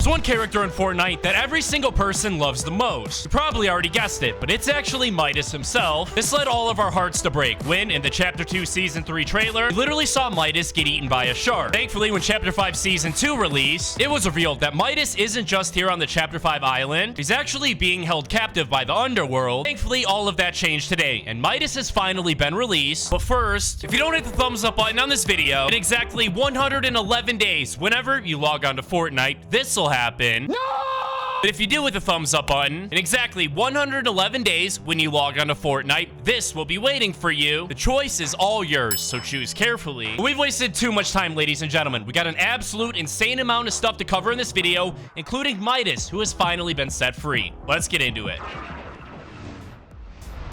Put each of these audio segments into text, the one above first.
There's one character in Fortnite that every single person loves the most. You probably already guessed it, but it's actually Midas himself. This led all of our hearts to break when, in the Chapter 2 Season 3 trailer, we literally saw Midas get eaten by a shark. Thankfully, when Chapter 5 Season 2 released, it was revealed that Midas isn't just here on the Chapter 5 island. He's actually being held captive by the underworld. Thankfully, all of that changed today, and Midas has finally been released. But first, if you don't hit the thumbs up button on this video, in exactly 111 days, whenever you log on to Fortnite, this will happen. No! But if you do hit the thumbs up button, in exactly 111 days, when you log on to Fortnite, this will be waiting for you. The choice is all yours, so choose carefully. But we've wasted too much time, ladies and gentlemen. We got an absolute insane amount of stuff to cover in this video, including Midas, who has finally been set free. Let's get into it.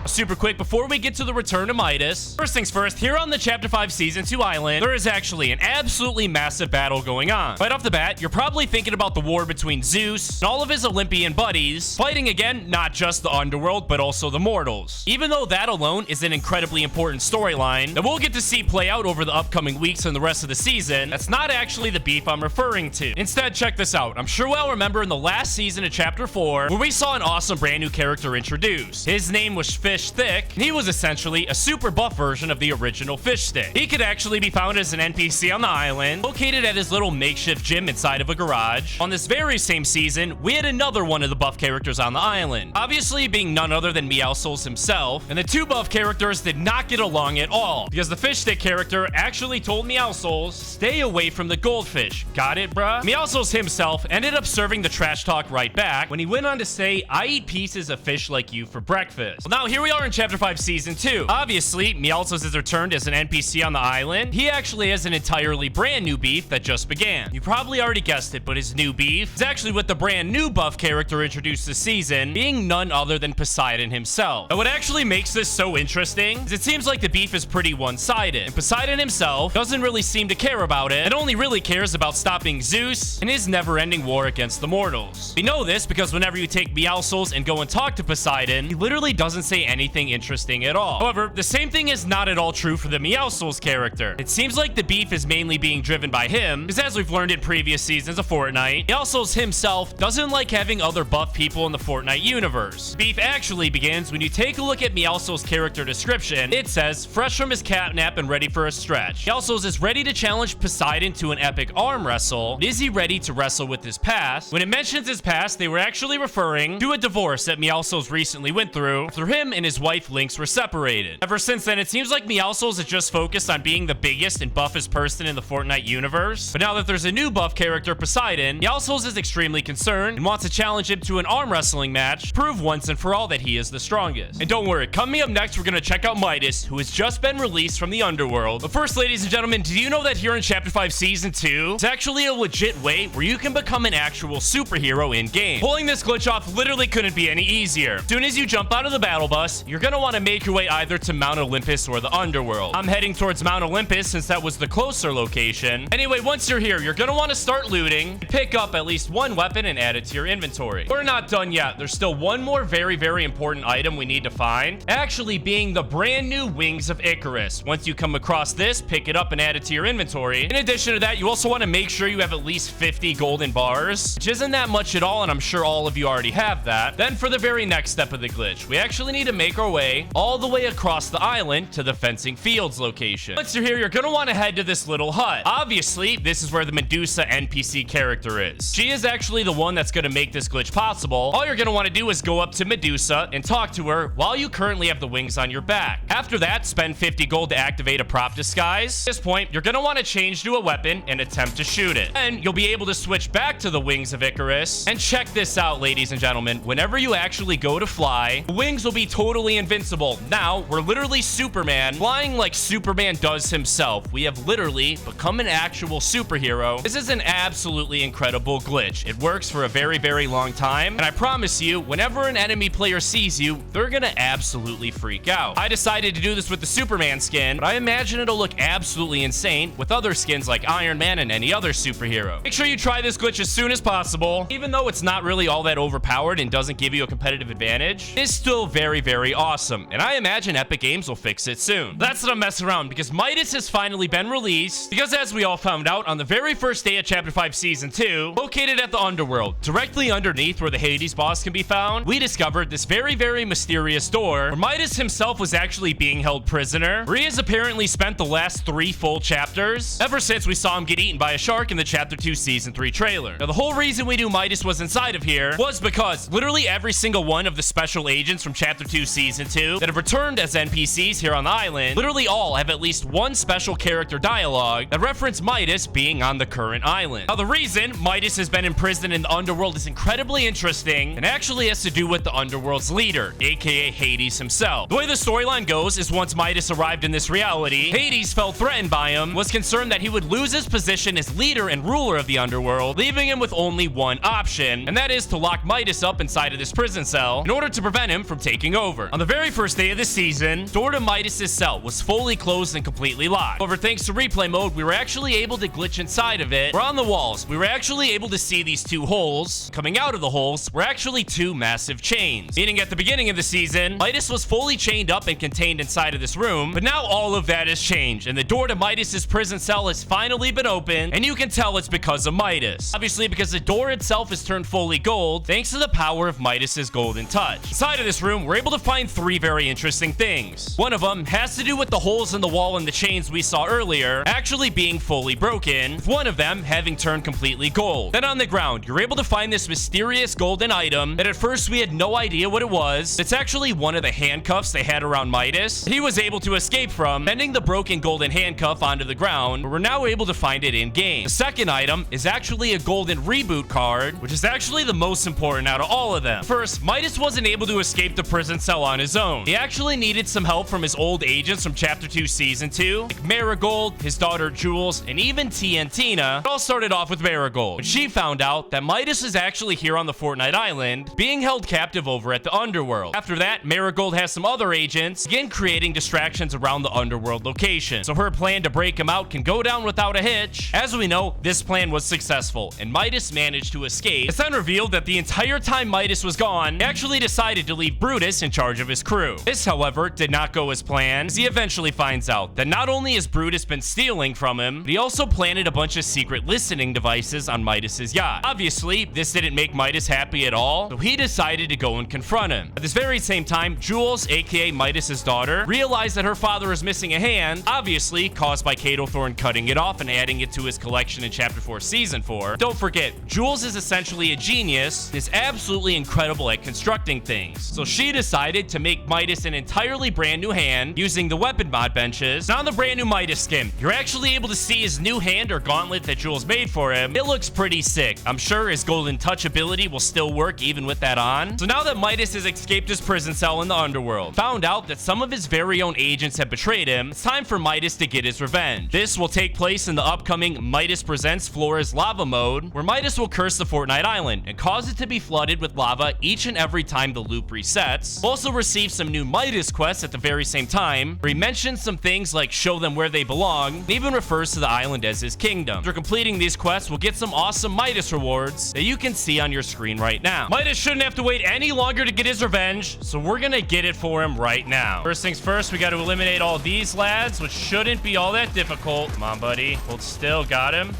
Super quick, before we get to the return of Midas, first things first, here on the Chapter 5 Season 2 island, there is actually an absolutely massive battle going on. Right off the bat, you're probably thinking about the war between Zeus and all of his Olympian buddies, fighting again, not just the underworld, but also the mortals. Even though that alone is an incredibly important storyline that we'll get to see play out over the upcoming weeks and the rest of the season, that's not actually the beef I'm referring to. Instead, check this out. I'm sure we'll remember in the last season of Chapter 4, where we saw an awesome brand new character introduced. His name was Fish Stick, and he was essentially a super buff version of the original Fish Stick. He could actually be found as an NPC on the island, located at his little makeshift gym inside of a garage. On this very same season, we had another one of the buff characters on the island, obviously being none other than Meowscles himself, and the two buff characters did not get along at all, because the Fish Stick character actually told Meowscles, stay away from the goldfish. Got it, bruh? Meowscles himself ended up serving the trash talk right back when he went on to say, I eat pieces of fish like you for breakfast. Well, now here we are in Chapter 5 Season 2. Obviously, Meowscles has returned as an NPC on the island. He actually has an entirely brand new beef that just began. You probably already guessed it, but his new beef is actually with the brand new buff character introduced this season, being none other than Poseidon himself. And what actually makes this so interesting is it seems like the beef is pretty one-sided, and Poseidon himself doesn't really seem to care about it, and only really cares about stopping Zeus and his never-ending war against the mortals. We know this because whenever you take Meowscles and go and talk to Poseidon, he literally doesn't say anything interesting at all. However, the same thing is not at all true for the Meowscles character. It seems like the beef is mainly being driven by him, because as we've learned in previous seasons of Fortnite, Meowscles himself doesn't like having other buff people in the Fortnite universe. Beef actually begins when you take a look at Meowscles' character description. It says, fresh from his catnap and ready for a stretch. Meowscles is ready to challenge Poseidon to an epic arm wrestle. Is he ready to wrestle with his past? When it mentions his past, they were actually referring to a divorce that Meowscles recently went through after him and his wife Lynx were separated. Ever since then, it seems like Meowscles is just focused on being the biggest and buffest person in the Fortnite universe. But now that there's a new buff character, Poseidon, Meowscles is extremely concerned and wants to challenge him to an arm wrestling match, prove once and for all that he is the strongest. And don't worry, coming up next, we're gonna check out Midas, who has just been released from the underworld. But first, ladies and gentlemen, do you know that here in Chapter 5 Season 2, it's actually a legit way where you can become an actual superhero in-game. Pulling this glitch off literally couldn't be any easier. As soon as you jump out of the battle bus, you're gonna want to make your way either to Mount Olympus or the underworld. I'm heading towards Mount Olympus since that was the closer location. Anyway, once you're here, you're gonna want to start looting, pick up at least one weapon and add it to your inventory. We're not done yet. There's still one more very important item we need to find, actually being the brand new Wings of Icarus. Once you come across this, pick it up and add it to your inventory. In addition to that, you also want to make sure you have at least 50 golden bars, which isn't that much at all, and I'm sure all of you already have that. Then for the very next step of the glitch, we actually need to make our way all the way across the island to the Fencing Fields location. Once you're here, you're gonna want to head to this little hut. Obviously, this is where the Medusa NPC character is. She is actually the one that's gonna make this glitch possible. All you're gonna want to do is go up to Medusa and talk to her while you currently have the wings on your back. After that, spend 50 gold to activate a prop disguise. At this point, you're gonna want to change to a weapon and attempt to shoot it. Then you'll be able to switch back to the Wings of Icarus. And check this out, ladies and gentlemen. Whenever you actually go to fly, the wings will be totally invincible. Now, we're literally Superman, flying like Superman does himself. We have literally become an actual superhero. This is an absolutely incredible glitch. It works for a very long time, and I promise you, whenever an enemy player sees you, they're gonna absolutely freak out. I decided to do this with the Superman skin, but I imagine it'll look absolutely insane with other skins like Iron Man and any other superhero. Make sure you try this glitch as soon as possible. Even though it's not really all that overpowered and doesn't give you a competitive advantage, it's still very very awesome, and I imagine Epic Games will fix it soon. That's not a mess around, because Midas has finally been released, because as we all found out on the very first day of Chapter 5 Season 2, located at the Underworld, directly underneath where the Hades boss can be found, we discovered this very mysterious door where Midas himself was actually being held prisoner, where he has apparently spent the last 3 full chapters, ever since we saw him get eaten by a shark in the Chapter 2 Season 3 trailer. Now, the whole reason we knew Midas was inside of here was because literally every single one of the special agents from Chapter 2 Season 2 that have returned as NPCs here on the island, literally all have at least one special character dialogue that reference Midas being on the current island. Now, the reason Midas has been imprisoned in the Underworld is incredibly interesting and actually has to do with the Underworld's leader, aka Hades himself. The way the storyline goes is once Midas arrived in this reality, Hades felt threatened by him, was concerned that he would lose his position as leader and ruler of the Underworld, leaving him with only one option, and that is to lock Midas up inside of this prison cell in order to prevent him from taking over. On the very first day of the season, the door to Midas's cell was fully closed and completely locked. However, thanks to replay mode, we were actually able to glitch inside of it, where on the walls, we were actually able to see these 2 holes. Coming out of the holes were actually 2 massive chains, meaning at the beginning of the season, Midas was fully chained up and contained inside of this room, but now all of that has changed, and the door to Midas's prison cell has finally been opened, and you can tell it's because of Midas. Obviously, because the door itself is turned fully gold, thanks to the power of Midas's golden touch. Inside of this room, we're able to find 3 very interesting things. One of them has to do with the holes in the wall and the chains we saw earlier actually being fully broken, with one of them having turned completely gold. Then on the ground, you're able to find this mysterious golden item that at first we had no idea what it was. It's actually one of the handcuffs they had around Midas that he was able to escape from, bending the broken golden handcuff onto the ground, but we're now able to find it in game. The second item is actually a golden reboot card, which is actually the most important out of all of them. First, Midas wasn't able to escape the prison cell on his own. He actually needed some help from his old agents from Chapter 2 Season 2, like Marigold, his daughter Jules, and even Tiantina. It all started off with Marigold, when she found out that Midas is actually here on the Fortnite Island, being held captive over at the Underworld. After that, Marigold has some other agents begin creating distractions around the Underworld location, so her plan to break him out can go down without a hitch. As we know, this plan was successful, and Midas managed to escape. It's then revealed that the entire time Midas was gone, he actually decided to leave Brutus in charge of his crew. This, however, did not go as planned, as he eventually finds out that not only has Brutus been stealing from him, but he also planted a bunch of secret listening devices on Midas's yacht. Obviously, this didn't make Midas happy at all, so he decided to go and confront him. At this very same time, Jules, aka Midas's daughter, realized that her father is missing a hand, obviously caused by Kato Thorn cutting it off and adding it to his collection in Chapter 4 Season 4. Don't forget, Jules is essentially a genius, is absolutely incredible at constructing things, so she decided to make Midas an entirely brand new hand using the weapon mod benches. Now on the brand new Midas skin, you're actually able to see his new hand or gauntlet that Jules made for him. It looks pretty sick. I'm sure his golden touch ability will still work even with that on. So now that Midas has escaped his prison cell in the Underworld, found out that some of his very own agents have betrayed him, it's time for Midas to get his revenge. This will take place in the upcoming Midas Presents Flora's Lava mode, where Midas will curse the Fortnite Island and cause it to be flooded with lava each and every time the loop resets. We'll also receive some new Midas quests at the very same time, where he mentions some things like show them where they belong, and even refers to the island as his kingdom. After completing these quests, we'll get some awesome Midas rewards that you can see on your screen right now. Midas shouldn't have to wait any longer to get his revenge, so we're gonna get it for him right now. First things first, we got to eliminate all these lads, which shouldn't be all that difficult. Come on, buddy. Hold still. Got him.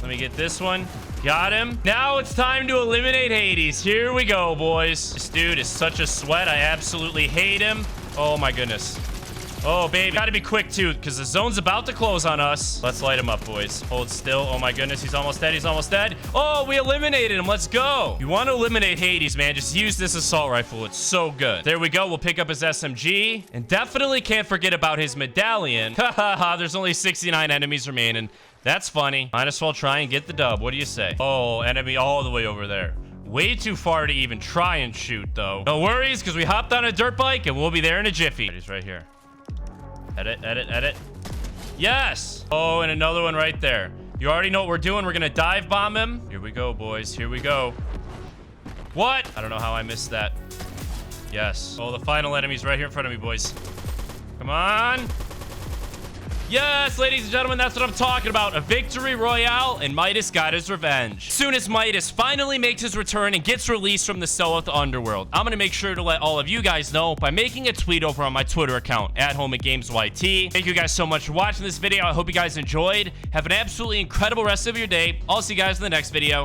Let me get this one. Got him. Now it's time to eliminate Hades. Here we go, boys. This dude is such a sweat. I absolutely hate him. Oh, my goodness. Oh, baby. Gotta be quick, too, because the zone's about to close on us. Let's light him up, boys. Hold still. Oh, my goodness. He's almost dead. He's almost dead. Oh, we eliminated him. Let's go. You want to eliminate Hades, man. Just use this assault rifle. It's so good. There we go. We'll pick up his SMG. And definitely can't forget about his medallion. Ha, ha, ha. There's only 69 enemies remaining. That's funny. Might as well try and get the dub. What do you say? Oh, enemy all the way over there. Way too far to even try and shoot, though. No worries, because we hopped on a dirt bike, and we'll be there in a jiffy. He's right here. Edit, edit, edit. Yes! Oh, and another one right there. You already know what we're doing. We're going to dive bomb him. Here we go, boys. Here we go. What? I don't know how I missed that. Yes. Oh, the final enemy's right here in front of me, boys. Come on. Yes, ladies and gentlemen, that's what I'm talking about. A victory royale, and Midas got his revenge. Soon as Midas finally makes his return and gets released from the Stealth Underworld, I'm gonna make sure to let all of you guys know by making a tweet over on my Twitter account at HomeGamesYT. Thank you guys so much for watching this video. I hope you guys enjoyed. Have an absolutely incredible rest of your day. I'll see you guys in the next video.